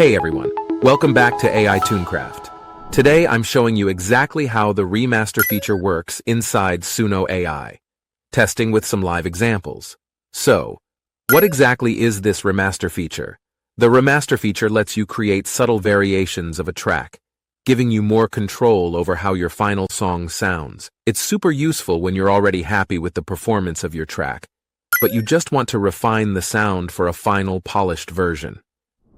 Hey everyone, welcome back to AI Tunecraft. Today I'm showing you exactly how the remaster feature works inside Suno AI, testing with some live examples. So, what exactly is this remaster feature? The remaster feature lets you create subtle variations of a track, giving you more control over how your final song sounds. It's super useful when you're already happy with the performance of your track, but you just want to refine the sound for a final polished version.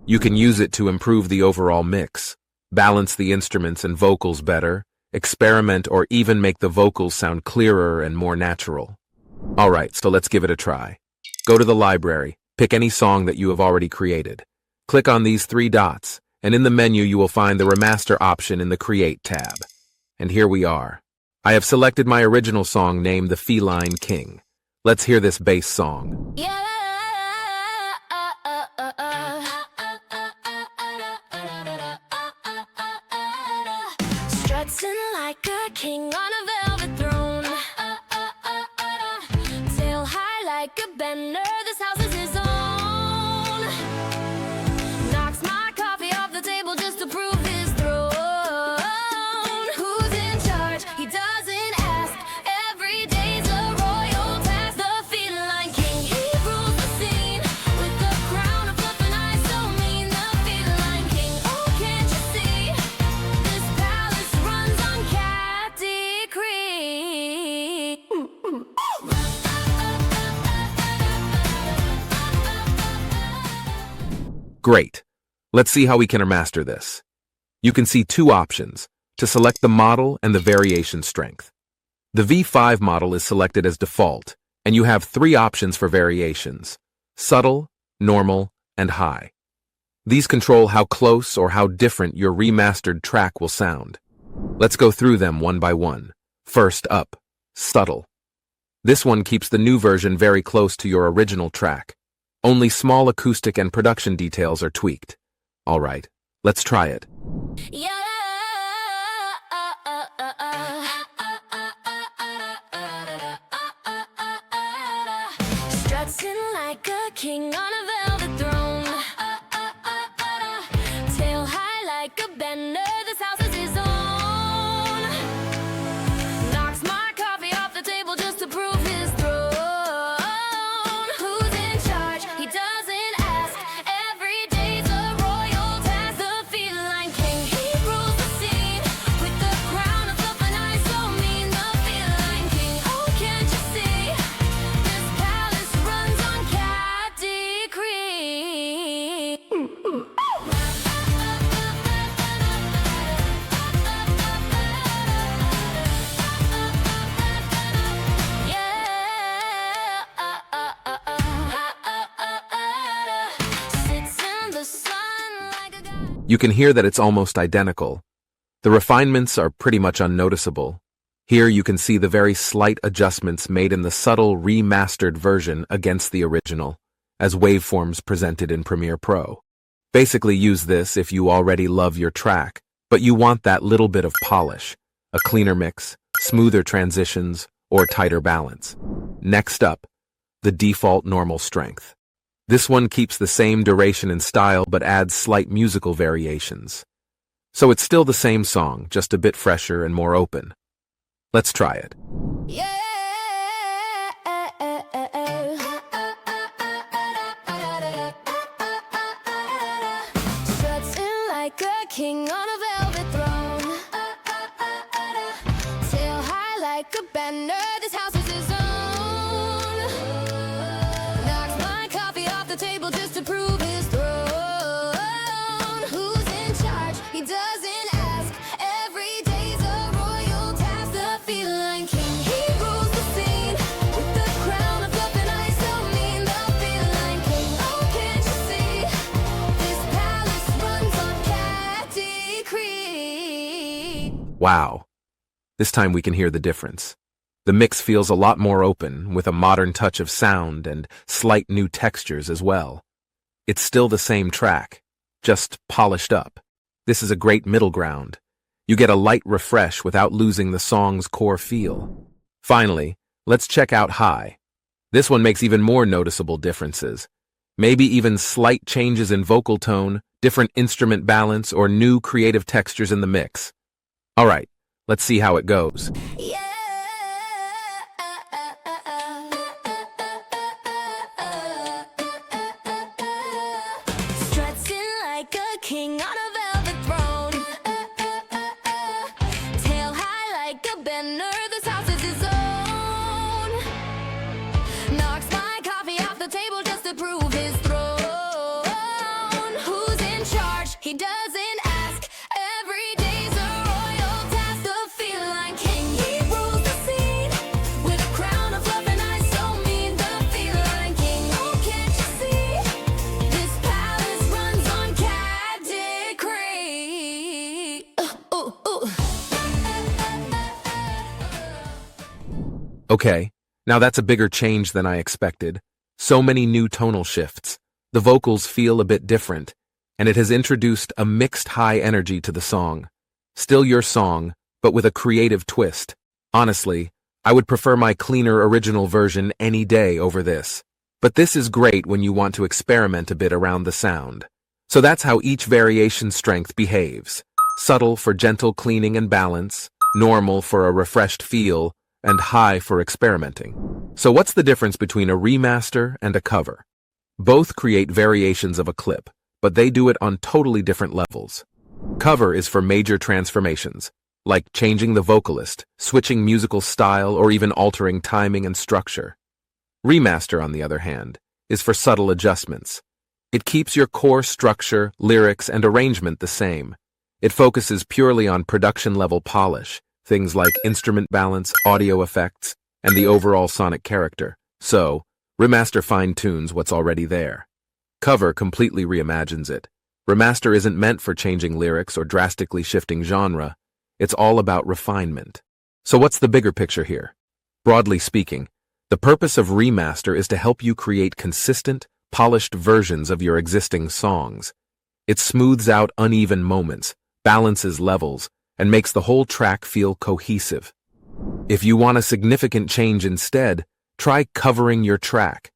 You can use it to improve the overall mix, balance the instruments and vocals better, experiment or even make the vocals sound clearer and more natural. Alright, so let's give it a try. Go to the library, pick any song that you have already created. Click on these three dots, and in the menu you will find the Remaster option in the Create tab. And here we are. I have selected my original song named The Feline King. Let's hear this bass song. Strutting like a king on a velvet throne, tail high like a bender, this house is his own. Knocks my coffee off the table just to prove his throne. Who's in charge? He doesn't ask. Every day's a royal task. The feline king, he rules the scene with the crown of fluff and eyes so mean. The feline king, oh can't you see? This palace runs on cat decree. Great. Let's see how we can remaster this. You can see two options, to select the model and the variation strength. The V5 model is selected as default, and you have three options for variations: subtle, normal, and high. These control how close or how different your remastered track will sound. Let's go through them one by one. First up, subtle. This one keeps the new version very close to your original track. Only small acoustic and production details are tweaked. Alright, let's try it. Yeah. Strutting like a king on a velvet throne, tail high like a bender, this house is his own. Knocks my coffee off the table just to prove his throne. Who's in charge? He doesn't ask. Every day's a royal task. The feline king, he rules the scene with the crown of fluff and eyes so mean. The feline king, oh can't you see? This palace runs on cat decree. Sits in the sun like a god. You can hear that it's almost identical. The refinements are pretty much unnoticeable. Here you can see the very slight adjustments made in the subtle remastered version against the original, as waveforms presented in Premiere Pro. Basically use this if you already love your track, but you want that little bit of polish, a cleaner mix, smoother transitions, or tighter balance. Next up, the default normal strength. This one keeps the same duration and style but adds slight musical variations. So it's still the same song, just a bit fresher and more open. Let's try it. Yeah. Strutting like a king on a velvet throne, tail high like a bender, this house is his own. Knocks my coffee off the table just to prove his throne. Who's in charge? He doesn't ask. Every day's a royal task. The feline king, he rules the scene with the crown of fluff and eyes so mean. The feline king, oh can't you see? This palace runs on cat decree. Wow. This time we can hear the difference. The mix feels a lot more open, with a modern touch of sound and slight new textures as well. It's still the same track, just polished up. This is a great middle ground. You get a light refresh without losing the song's core feel. Finally, let's check out high. This one makes even more noticeable differences. Maybe even slight changes in vocal tone, different instrument balance, or new creative textures in the mix. Alright, let's see how it goes. Yeah. Strutting like a king on a velvet throne. Tail high like a bender, this house is his own. Knocks my coffee off the table just to prove his throne. Who's in charge? He doesn't ask. Every day's a royal task. The feline king, he rules the scene with a crown of fluff and eyes so mean. The feline king, oh can't you see? This palace runs on cat decree. Okay, now that's a bigger change than I expected. So many new tonal shifts. The vocals feel a bit different, and it has introduced a mixed high energy to the song. Still your song, but with a creative twist. Honestly, I would prefer my cleaner original version any day over this. But this is great when you want to experiment a bit around the sound. So that's how each variation strength behaves. Subtle for gentle cleaning and balance, normal for a refreshed feel, and high for experimenting. So what's the difference between a remaster and a cover? Both create variations of a clip, but they do it on totally different levels. Cover is for major transformations, like changing the vocalist, switching musical style, or even altering timing and structure. Remaster, on the other hand, is for subtle adjustments. It keeps your core structure, lyrics, and arrangement the same. It focuses purely on production-level polish, things like instrument balance, audio effects, and the overall sonic character. So, remaster fine-tunes what's already there. Cover completely reimagines it. Remaster isn't meant for changing lyrics or drastically shifting genre. It's all about refinement. So what's the bigger picture here? Broadly speaking, the purpose of remaster is to help you create consistent, polished versions of your existing songs. It smooths out uneven moments, balances levels, and makes the whole track feel cohesive. If you want a significant change instead, try covering your track.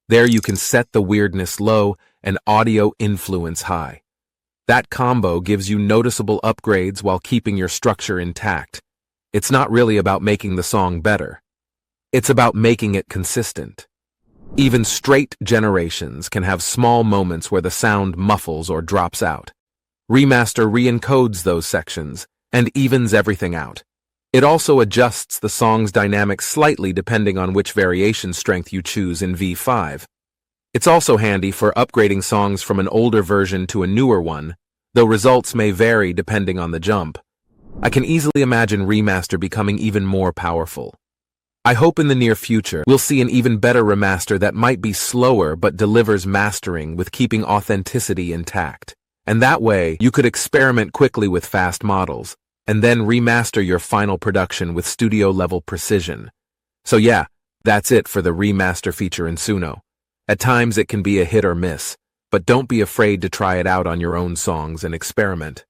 There you can set the weirdness low and audio influence high. That combo gives you noticeable upgrades while keeping your structure intact. It's not really about making the song better. It's about making it consistent. Even straight generations can have small moments where the sound muffles or drops out. Remaster re-encodes those sections and evens everything out. It also adjusts the song's dynamics slightly depending on which variation strength you choose in V5. It's also handy for upgrading songs from an older version to a newer one, though results may vary depending on the jump. I can easily imagine Remaster becoming even more powerful. I hope in the near future we'll see an even better remaster that might be slower but delivers mastering with keeping authenticity intact. And that way, you could experiment quickly with fast models, and then remaster your final production with studio-level precision. So yeah, that's it for the remaster feature in Suno. At times it can be a hit or miss, but don't be afraid to try it out on your own songs and experiment.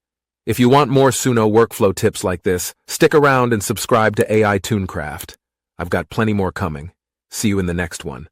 If you want more Suno workflow tips like this, stick around and subscribe to AI Tunecraft. I've got plenty more coming. See you in the next one.